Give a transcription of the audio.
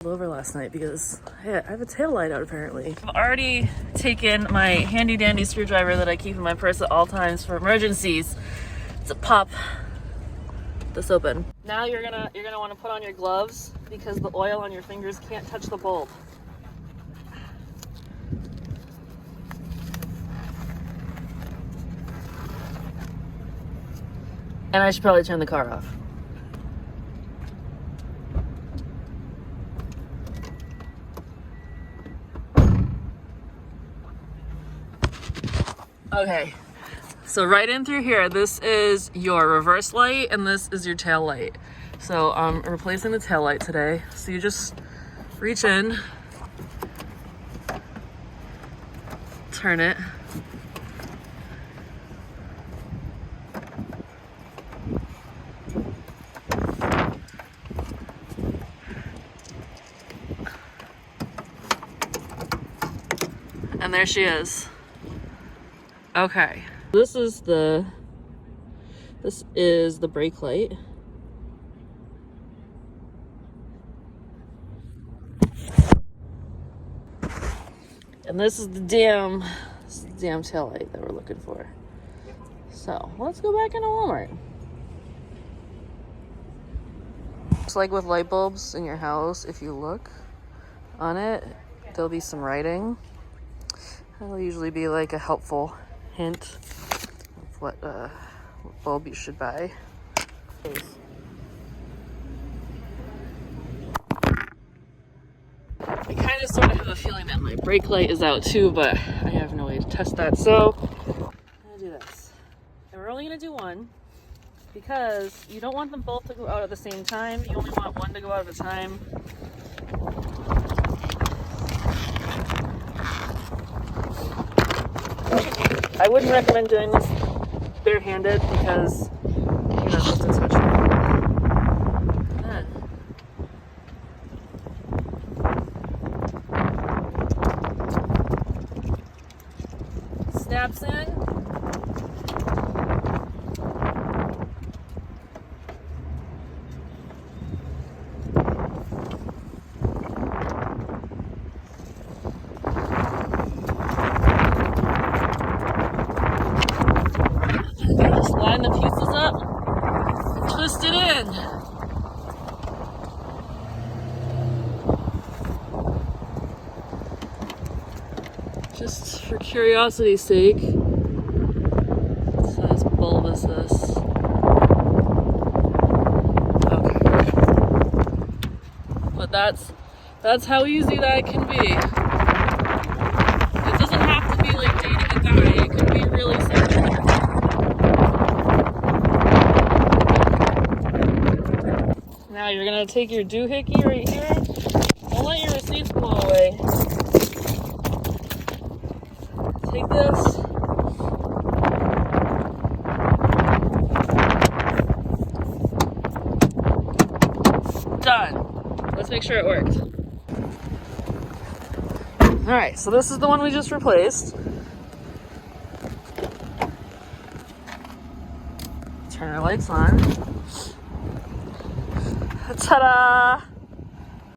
over last night because I have a tail light out apparently. I've already taken my handy dandy screwdriver that I keep in my purse at all times for emergencies to pop this open. Now you're gonna want to put on your gloves because the oil on your fingers can't touch the bulb. And I should probably turn the car off. Okay, so right in through here, this is your reverse light and this is your tail light. So I'm replacing the tail light today. So you just reach in, turn it. And there she is. Okay, this is the brake light. And this is the damn tail light that we're looking for. So let's go back into Walmart. It's like with light bulbs in your house, if you look on it, there'll be some writing. That'll usually be like a helpful hint of what bulb you should buy. I kind of sort of have a feeling that my brake light is out too, but I have no way to test that. So I'm gonna do this. And we're only gonna do one because you don't want them both to go out at the same time. You only want one to go out at a time. I wouldn't recommend doing this barehanded because you're not supposed to touch it. Snaps in. Line the pieces up, twist it in. Just for curiosity's sake, what size bulb is this? Okay. But that's how easy that can be. It doesn't have to be like dating a die, it can be really simple. Now you're gonna take your doohickey right here. Don't let your receipts blow away. Take this. Done. Let's make sure it worked. Alright, so this is the one we just replaced. Turn our lights on. Ta-da!